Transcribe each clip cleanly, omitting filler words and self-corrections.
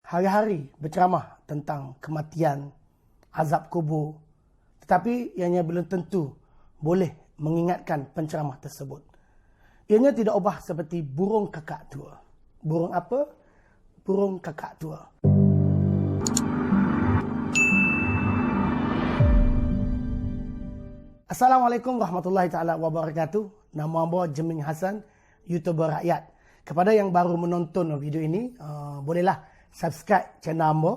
hari-hari berceramah tentang kematian, azab kubur, tetapi ianya belum tentu boleh mengingatkan penceramah tersebut. Ianya tidak ubah seperti burung kakak tua. Burung apa? Burung kakak tua. Assalamualaikum warahmatullahi taala wabarakatuh. Nama hamba Jeming Hassan, YouTuber rakyat. Kepada yang baru menonton video ini, bolehlah subscribe channel hamba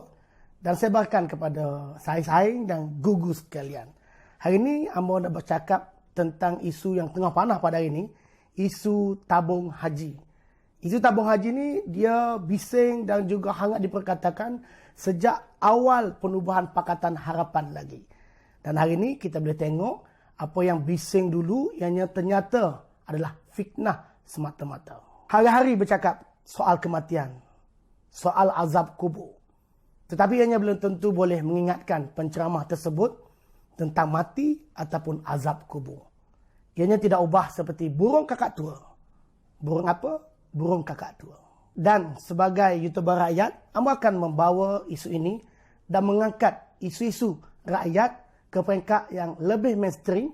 dan sebarkan kepada saing-saing dan gugu sekalian. Hari ini hamba nak bercakap tentang isu yang tengah panas pada hari ini, isu tabung haji. Isu tabung haji ni dia bising dan juga hangat diperkatakan sejak awal penubuhan Pakatan Harapan lagi. Dan hari ini kita boleh tengok apa yang bising dulu ianya ternyata adalah fitnah semata-mata. Hari-hari bercakap soal kematian, soal azab kubur. Tetapi ianya belum tentu boleh mengingatkan penceramah tersebut tentang mati ataupun azab kubur. Ianya tidak ubah seperti burung kakak tua. Burung apa? Burung kakak tua. Dan sebagai YouTuber rakyat, hamba akan membawa isu ini dan mengangkat isu-isu rakyat ke peringkat yang lebih mainstream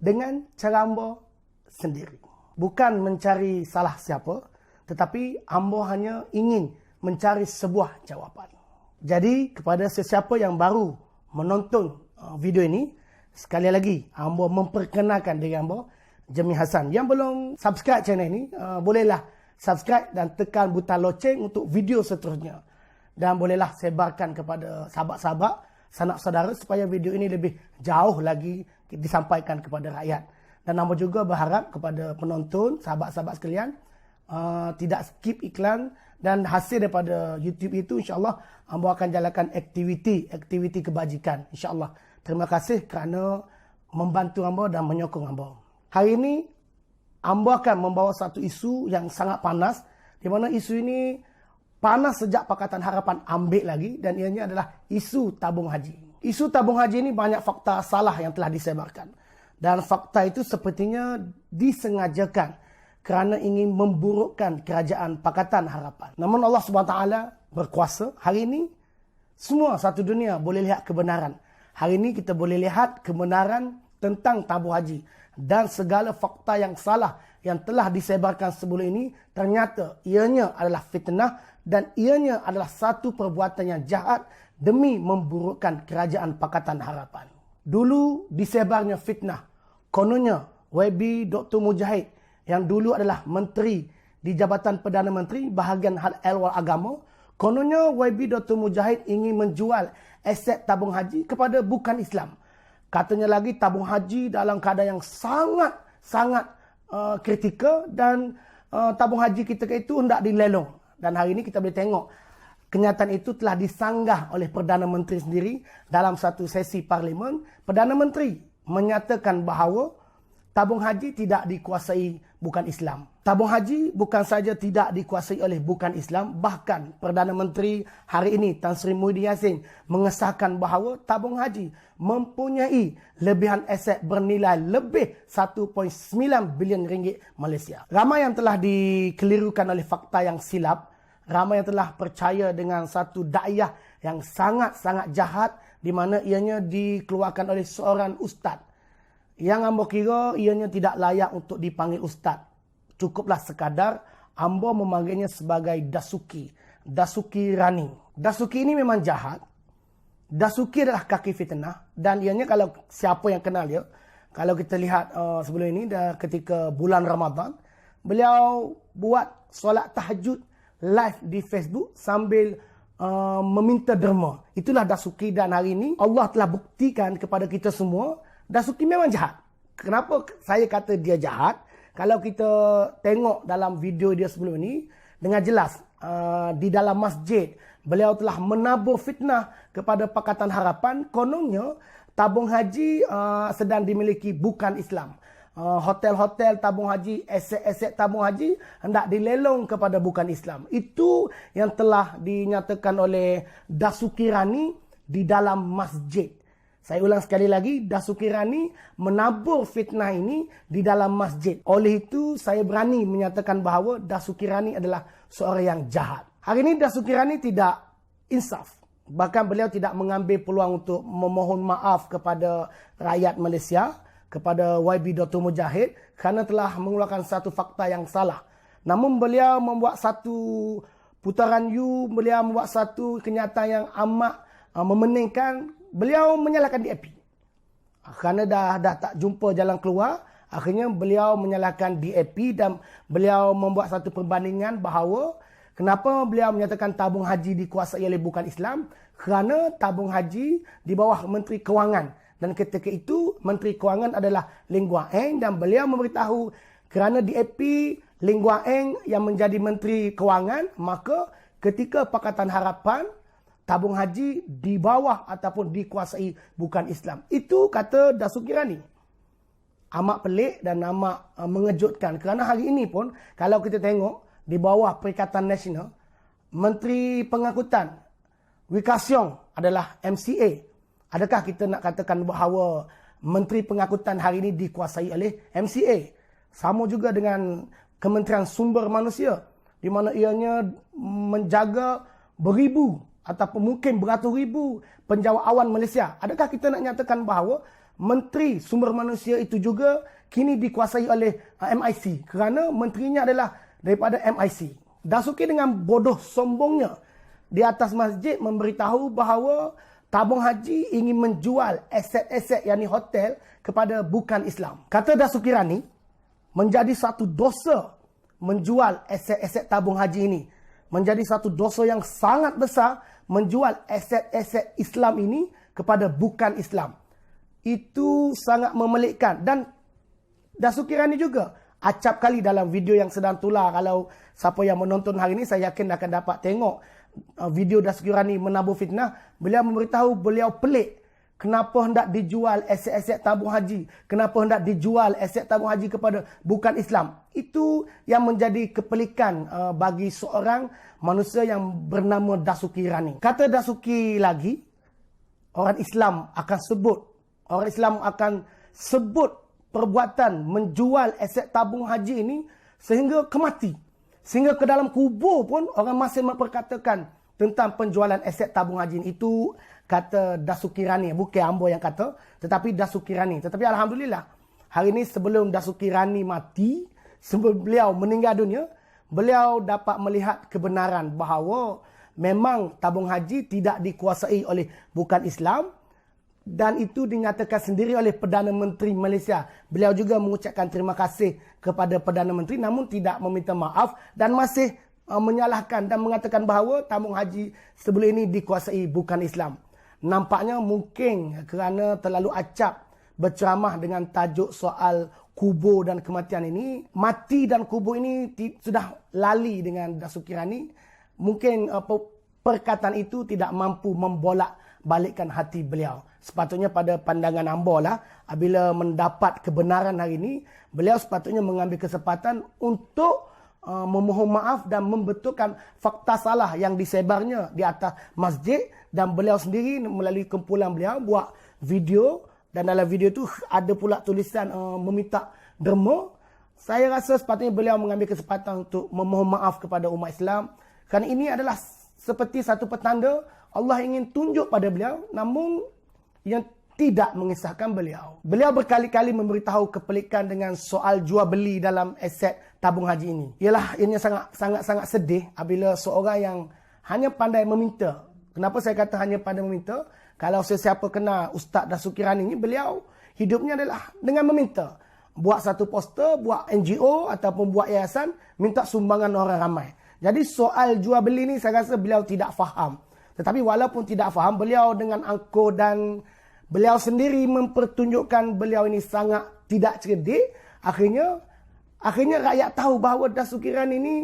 dengan cara hamba sendiri. Bukan mencari salah siapa, tetapi hamba hanya ingin mencari sebuah jawapan. Jadi kepada sesiapa yang baru menonton video ini, sekali lagi hamba memperkenalkan diri hamba, Jeming Hassan. Yang belum subscribe channel ini, bolehlah subscribe dan tekan butang loceng untuk video seterusnya. Dan bolehlah sebarkan kepada sahabat-sahabat, sanak saudara supaya video ini lebih jauh lagi disampaikan kepada rakyat. Dan hamba juga berharap kepada penonton, sahabat-sahabat sekalian, tidak skip iklan, dan hasil daripada YouTube itu insya-Allah hamba akan jalankan aktiviti kebajikan insya-Allah. Terima kasih kerana membantu hamba dan menyokong hamba. Hari ini hamba akan membawa satu isu yang sangat panas, di mana isu ini panas sejak Pakatan Harapan ambil lagi, dan ianya adalah isu tabung haji. Isu tabung haji ini banyak fakta salah yang telah disebarkan. Dan fakta itu sepertinya disengajakan kerana ingin memburukkan kerajaan Pakatan Harapan. Namun Allah SWT berkuasa. Hari ini semua satu dunia boleh lihat kebenaran. Hari ini kita boleh lihat kebenaran tentang tabung haji. Dan segala fakta yang salah yang telah disebarkan sebelum ini ternyata ianya adalah fitnah dan ianya adalah satu perbuatan yang jahat demi memburukkan kerajaan Pakatan Harapan. Dulu disebarnya fitnah. Kononnya YB Dr. Mujahid yang dulu adalah menteri di Jabatan Perdana Menteri bahagian hal ehwal agama, kononnya YB Dr. Mujahid ingin menjual aset tabung haji kepada bukan Islam. Katanya lagi tabung haji dalam keadaan yang sangat kritikal dan tabung haji kita itu hendak dilelong. Dan hari ini kita boleh tengok kenyataan itu telah disanggah oleh Perdana Menteri sendiri dalam satu sesi parlimen. Perdana Menteri menyatakan bahawa tabung haji tidak dikuasai bukan Islam. Tabung haji bukan saja tidak dikuasai oleh bukan Islam, bahkan Perdana Menteri hari ini Tan Sri Muhyiddin Yassin mengesahkan bahawa tabung haji mempunyai lebihan aset bernilai lebih 1.9 bilion ringgit Malaysia. Ramai yang telah dikelirukan oleh fakta yang silap, ramai yang telah percaya dengan satu dakwah yang sangat-sangat jahat di mana ianya dikeluarkan oleh seorang ustaz yang hamba kira ianya tidak layak untuk dipanggil ustaz. Cukuplah sekadar hamba memanggilnya sebagai Dasuki. Dasuki Rani. Dasuki ini memang jahat. Dasuki adalah kaki fitnah. Dan ianya kalau siapa yang kenal dia, kalau kita lihat sebelum ini ketika bulan Ramadan, beliau buat solat tahajud live di Facebook sambil meminta derma. Itulah Dasuki, dan hari ini Allah telah buktikan kepada kita semua Dasuki memang jahat. Kenapa saya kata dia jahat? Kalau kita tengok dalam video dia sebelum ini, dengan jelas di dalam masjid, beliau telah menabur fitnah kepada Pakatan Harapan. Kononnya tabung haji sedang dimiliki bukan Islam. Hotel-hotel tabung haji, aset-aset tabung haji hendak dilelong kepada bukan Islam. Itu yang telah dinyatakan oleh Dasuki Rani di dalam masjid. Saya ulang sekali lagi, Dasuki Rani menabur fitnah ini di dalam masjid. Oleh itu, saya berani menyatakan bahawa Dasuki Rani adalah seorang yang jahat. Hari ini Dasuki Rani tidak insaf. Bahkan beliau tidak mengambil peluang untuk memohon maaf kepada rakyat Malaysia, kepada YB Dr. Mujahid kerana telah mengeluarkan satu fakta yang salah. Namun beliau membuat satu putaran beliau membuat satu kenyataan yang amat memeningkan. Beliau menyalahkan DAP. Kerana dah tak jumpa jalan keluar, akhirnya beliau menyalahkan DAP dan beliau membuat satu perbandingan bahawa kenapa beliau menyatakan tabung haji dikuasai oleh bukan Islam? Kerana tabung haji di bawah Menteri Kewangan. Dan ketika itu, Menteri Kewangan adalah Lim Guang Eng. Dan beliau memberitahu kerana DAP, Lim Guang Eng yang menjadi Menteri Kewangan, maka ketika Pakatan Harapan, tabung haji di bawah ataupun dikuasai bukan Islam. Itu kata Dasuki Rani. Amat pelik dan amat mengejutkan. Kerana hari ini pun, kalau kita tengok, di bawah Perikatan Nasional, Menteri Pengangkutan Wikasyong adalah MCA. Adakah kita nak katakan bahawa Menteri Pengangkutan hari ini dikuasai oleh MCA? Sama juga dengan Kementerian Sumber Manusia, di mana ianya menjaga beribu ataupun mungkin beratus ribu penjawat awan Malaysia. Adakah kita nak nyatakan bahawa Menteri Sumber Manusia itu juga kini dikuasai oleh MIC? Kerana menterinya adalah daripada MIC. Dasuki dengan bodoh sombongnya di atas masjid memberitahu bahawa tabung haji ingin menjual aset-aset yakni hotel kepada bukan Islam. Kata Dasuki Rani, menjadi satu dosa menjual aset-aset tabung haji ini. Menjadi satu dosa yang sangat besar menjual aset-aset Islam ini kepada bukan Islam. Itu sangat memelikkan. Dan Dasuki Rani juga acap kali dalam video yang sedang tular. Kalau siapa yang menonton hari ini, saya yakin akan dapat tengok video Dasuki Rani menabur fitnah. Beliau memberitahu beliau pelik kenapa hendak dijual aset-aset tabung haji, kenapa hendak dijual aset tabung haji kepada bukan Islam. Itu yang menjadi kepelikan bagi seorang manusia yang bernama Dasuki Rani. Kata Dasuki lagi, orang Islam akan sebut perbuatan menjual aset tabung haji ini sehingga kemati. Sehingga ke dalam kubur pun orang masih memperkatakan tentang penjualan aset tabung haji ini. Itu kata Dasuki Rani. Bukan Ambo yang kata, tetapi Dasuki Rani. Tetapi Alhamdulillah, hari ini sebelum Dasuki Rani mati, sebelum beliau meninggal dunia, beliau dapat melihat kebenaran bahawa memang tabung haji tidak dikuasai oleh bukan Islam. Dan itu dinyatakan sendiri oleh Perdana Menteri Malaysia. Beliau juga mengucapkan terima kasih kepada Perdana Menteri namun tidak meminta maaf dan masih menyalahkan dan mengatakan bahawa tabung haji sebelum ini dikuasai bukan Islam. Nampaknya mungkin kerana terlalu acap berceramah dengan tajuk soal kubur dan kematian ini, mati dan kubur ini sudah lali dengan Dasuki Rani. Mungkin perkataan itu tidak mampu membolak balikkan hati beliau. Sepatutnya pada pandangan Ambo lah, apabila mendapat kebenaran hari ini, beliau sepatutnya mengambil kesempatan untuk memohon maaf dan membetulkan fakta salah yang disebarnya di atas masjid. Dan beliau sendiri melalui kumpulan beliau buat video, dan dalam video itu ada pula tulisan meminta derma. Saya rasa sepatutnya beliau mengambil kesempatan untuk memohon maaf kepada umat Islam, kerana ini adalah seperti satu petanda Allah ingin tunjuk pada beliau, namun yang tidak mengisahkan beliau. Beliau berkali-kali memberitahu kepelikan dengan soal jual beli dalam aset tabung haji ini. Ialah ianya sangat sedih apabila seorang yang hanya pandai meminta. Kenapa saya kata hanya pandai meminta? Kalau sesiapa kenal Ustaz Dasuki Rani ini, beliau hidupnya adalah dengan meminta. Buat satu poster, buat NGO ataupun buat yayasan, minta sumbangan orang ramai. Jadi soal jual beli ni saya rasa beliau tidak faham. Tetapi walaupun tidak faham, beliau dengan angkuh dan beliau sendiri mempertunjukkan beliau ini sangat tidak cerdik. Akhirnya rakyat tahu bahawa Dasuki Rani ini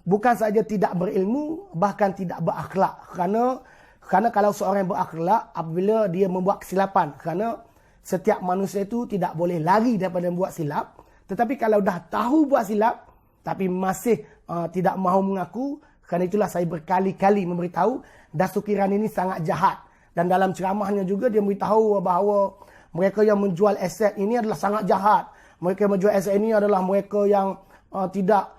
bukan saja tidak berilmu, bahkan tidak berakhlak. Kerana kalau seorang yang berakhlak, apabila dia membuat kesilapan, kerana setiap manusia itu tidak boleh lari daripada membuat silap. Tetapi kalau dah tahu buat silap, tapi masih tidak mahu mengaku, kerana itulah saya berkali-kali memberitahu Dasuki Rani ini sangat jahat. Dan dalam ceramahnya juga dia memberitahu bahawa mereka yang menjual aset ini adalah sangat jahat. Mereka yang menjual aset ini adalah mereka yang tidak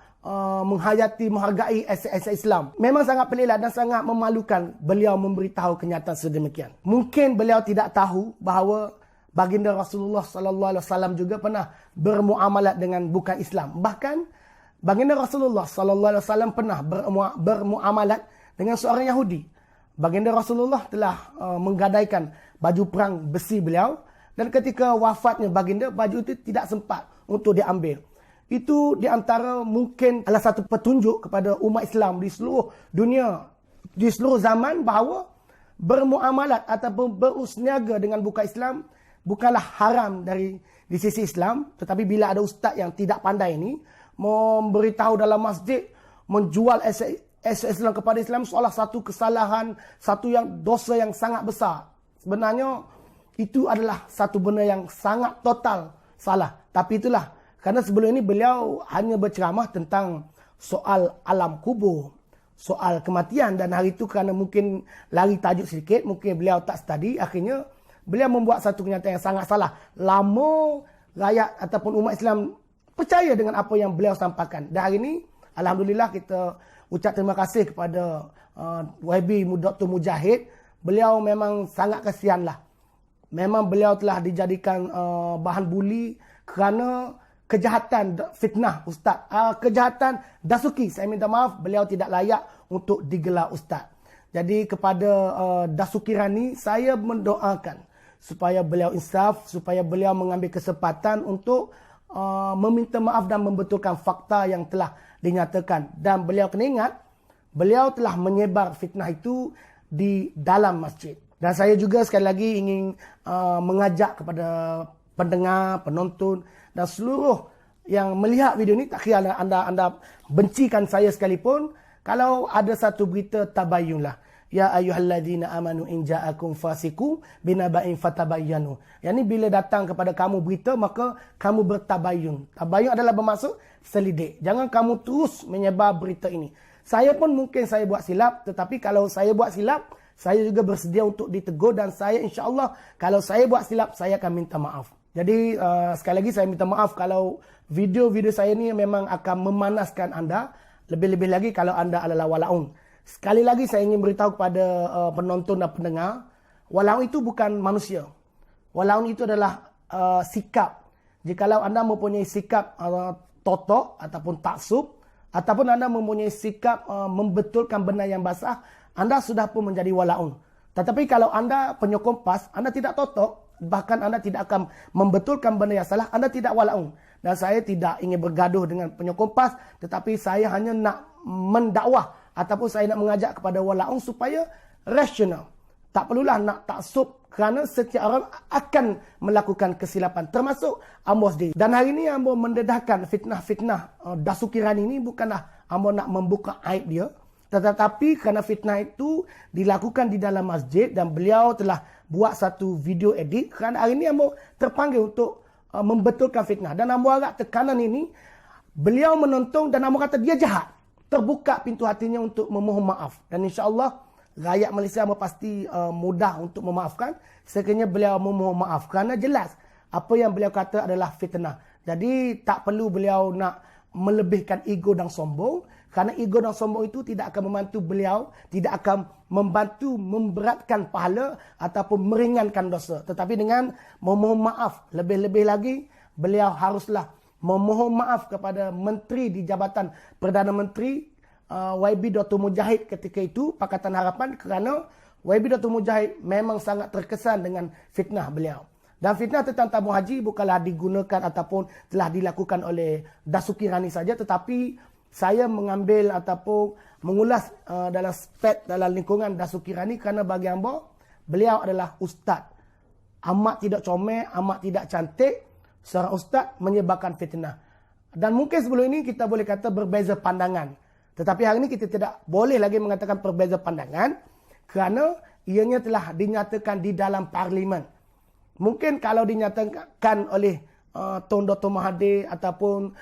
menghayati, menghargai asas Islam. Memang sangat peliklah dan sangat memalukan beliau memberitahu kenyataan sedemikian. Mungkin beliau tidak tahu bahawa baginda Rasulullah sallallahu alaihi wasallam juga pernah bermuamalat dengan bukan Islam. Bahkan baginda Rasulullah sallallahu alaihi wasallam pernah bermuamalat dengan seorang Yahudi. Baginda Rasulullah telah menggadaikan baju perang besi beliau, dan ketika wafatnya baginda, baju itu tidak sempat untuk diambil. Itu di antara mungkin adalah satu petunjuk kepada umat Islam di seluruh dunia, di seluruh zaman, bahawa bermuamalat ataupun berusniaga dengan bukan Islam bukanlah haram di sisi Islam. Tetapi bila ada ustaz yang tidak pandai ini memberitahu dalam masjid, menjual Islam kepada Islam, seolah satu kesalahan, satu yang dosa yang sangat besar. Sebenarnya itu adalah satu benda yang sangat total salah. Tapi itulah, kerana sebelum ini beliau hanya berceramah tentang soal alam kubur, soal kematian, dan hari itu kerana mungkin lari tajuk sedikit, mungkin beliau tak study, akhirnya beliau membuat satu kenyataan yang sangat salah. Lama rakyat ataupun umat Islam percaya dengan apa yang beliau sampaikan. Dan hari ini alhamdulillah kita ucap terima kasih kepada YB Dr. Mujahid. Beliau memang sangat kesianlah. Memang beliau telah dijadikan bahan buli kerana kejahatan fitnah ustaz. Kejahatan Dasuki. Saya minta maaf, beliau tidak layak untuk digelar ustaz. Jadi kepada Dasuki Rani, saya mendoakan supaya beliau insaf, supaya beliau mengambil kesempatan untuk meminta maaf dan membetulkan fakta yang telah dinyatakan. Dan beliau kena ingat, beliau telah menyebar fitnah itu di dalam masjid. Dan saya juga sekali lagi ingin mengajak kepada pendengar, penonton dan seluruh yang melihat video ini, tak kira anda bencikan saya sekalipun, kalau ada satu berita, tabayyunlah. Ya ayyuhalladzina amanu in ja'akum fasiqun binaba'in fatabayyanu. Yang ni bila datang kepada kamu berita, maka kamu bertabayyun. Tabayyun adalah bermaksud selidik. Jangan kamu terus menyebar berita ini. Saya pun mungkin saya buat silap, tetapi kalau saya buat silap, saya juga bersedia untuk ditegur, dan saya insya-Allah kalau saya buat silap, saya akan minta maaf. Jadi sekali lagi saya minta maaf kalau video-video saya ni memang akan memanaskan anda, lebih-lebih lagi kalau anda adalah walaun. Sekali lagi saya ingin beritahu kepada penonton dan pendengar, walaun itu bukan manusia. Walaun itu adalah sikap. Jikalau anda mempunyai sikap totok ataupun taksub, ataupun anda mempunyai sikap membetulkan benda yang basah, anda sudah pun menjadi walaun. Tetapi kalau anda penyokong PAS, anda tidak totok, bahkan anda tidak akan membetulkan benda yang salah, anda tidak walaun. Dan saya tidak ingin bergaduh dengan penyokong PAS, tetapi saya hanya nak mendakwah ataupun saya nak mengajak kepada walaun supaya rasional. Tak perlulah nak taksub, kerana setiap orang akan melakukan kesilapan, termasuk ambo sendiri. Dan hari ini ambo mendedahkan fitnah-fitnah Dasuki Rani ini bukanlah ambo nak membuka aib dia, tetapi kerana fitnah itu dilakukan di dalam masjid dan beliau telah buat satu video edit, kerana hari ini ambo terpanggil untuk membetulkan fitnah. Dan ambo agak tekanan ini, beliau menonton dan ambo kata dia jahat. Terbuka pintu hatinya untuk memohon maaf. Dan insya-Allah rakyat Malaysia pasti mudah untuk memaafkan sekiranya beliau memohon maaf. Kerana jelas apa yang beliau kata adalah fitnah. Jadi tak perlu beliau nak melebihkan ego dan sombong. Kerana ego dan sombong itu tidak akan membantu beliau, tidak akan membantu memberatkan pahala ataupun meringankan dosa. Tetapi dengan memohon maaf, lebih-lebih lagi beliau haruslah memohon maaf kepada menteri di Jabatan Perdana Menteri YB Dr. Mujahid ketika itu, Pakatan Harapan, kerana YB Dr. Mujahid memang sangat terkesan dengan fitnah beliau. Dan fitnah tentang tabung haji bukanlah digunakan ataupun telah dilakukan oleh Dasuki Rani saja, tetapi saya mengambil ataupun mengulas dalam aspek dalam lingkungan Dasuki Rani kerana bagi hamba, beliau adalah ustaz. Amat tidak comel, amat tidak cantik. Seorang ustaz menyebarkan fitnah. Dan mungkin sebelum ini kita boleh kata berbeza pandangan. Tetapi hari ini kita tidak boleh lagi mengatakan berbeza pandangan kerana ianya telah dinyatakan di dalam parlimen. Mungkin kalau dinyatakan oleh Tuan Dr. Mahathir ataupun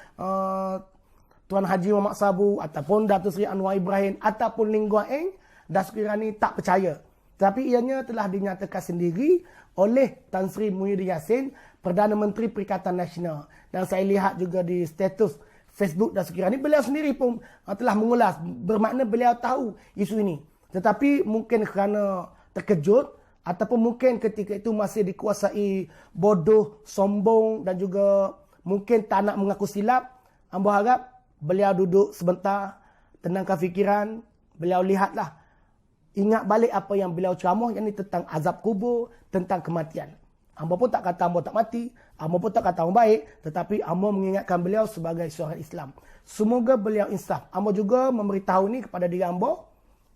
Tuan Haji Muhammad Sabu ataupun Datuk Seri Anwar Ibrahim ataupun Ling Guan Eng, Dasuki Rani tak percaya. Tapi ianya telah dinyatakan sendiri oleh Tan Sri Muhyiddin Yassin, Perdana Menteri Perikatan Nasional. Dan saya lihat juga di status Facebook dan sekiranya beliau sendiri pun telah mengulas, bermakna beliau tahu isu ini. Tetapi mungkin kerana terkejut ataupun mungkin ketika itu masih dikuasai bodoh, sombong dan juga mungkin tak nak mengaku silap, ambo harap beliau duduk sebentar, tenangkan fikiran, beliau lihatlah, ingat balik apa yang beliau ceramah, yang ini tentang azab kubur, tentang kematian. Ambo pun tak kata ambo tak mati, ambo pun tak kata ambo baik, tetapi ambo mengingatkan beliau sebagai seorang Islam. Semoga beliau insaf. Ambo juga memberitahu ni kepada diri ambo,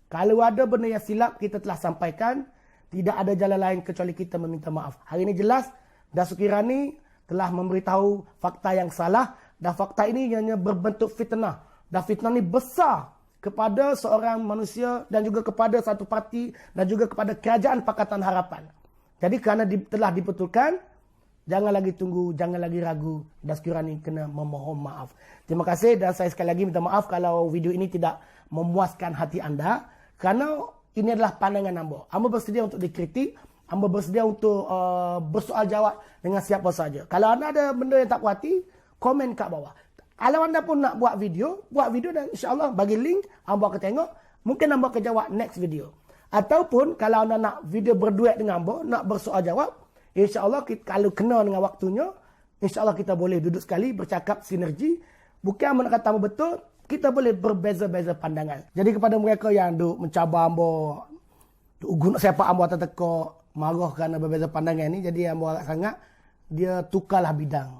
kalau ada benda yang silap kita telah sampaikan, tidak ada jalan lain kecuali kita meminta maaf. Hari ini jelas, Datuk Kirani telah memberitahu fakta yang salah, dan fakta ini hanya berbentuk fitnah. Dan fitnah ini besar kepada seorang manusia dan juga kepada satu parti dan juga kepada kerajaan Pakatan Harapan. Jadi kerana telah dibetulkan, jangan lagi tunggu, jangan lagi ragu. Datuk Kirani kena memohon maaf. Terima kasih dan saya sekali lagi minta maaf kalau video ini tidak memuaskan hati anda. Kerana ini adalah pandangan ambo. Ambo bersedia untuk dikritik, ambo bersedia untuk bersoal jawab dengan siapa saja. Kalau anda ada benda yang tak puas hati, komen kat bawah. Kalau anda pun nak buat video dan insya-Allah bagi link, ambo akan tengok. Mungkin ambo akan jawab next video. Ataupun kalau anda nak video berduet dengan ambo, nak bersoal jawab, insya-Allah kalau kena dengan waktunya, insya-Allah kita boleh duduk sekali bercakap sinergi. Bukan ambo nak kata ambo betul, kita boleh berbeza-beza pandangan. Jadi kepada mereka yang duk mencabar ambo, duk guna sepak ambo atas tekok, marah kerana berbeza pandangan ni, jadi ambo agak sangat dia tukarlah bidang.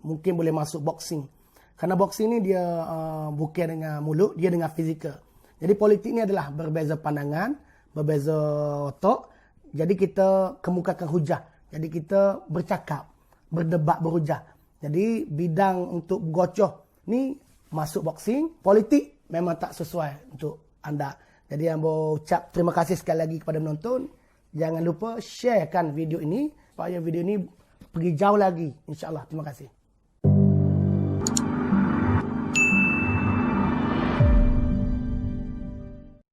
Mungkin boleh masuk boxing. Kerana boxing ni dia bukan dengan mulut, dia dengan fizikal. Jadi politik ni adalah berbeza pandangan, berbeza otak. Jadi kita kemukakan hujah. Jadi kita bercakap, berdebat berhujah. Jadi bidang untuk gocoh ni masuk boxing. Politik memang tak sesuai untuk anda. Jadi ambo ucap terima kasih sekali lagi kepada penonton. Jangan lupa sharekan video ini supaya video ini pergi jauh lagi, insya-Allah. Terima kasih.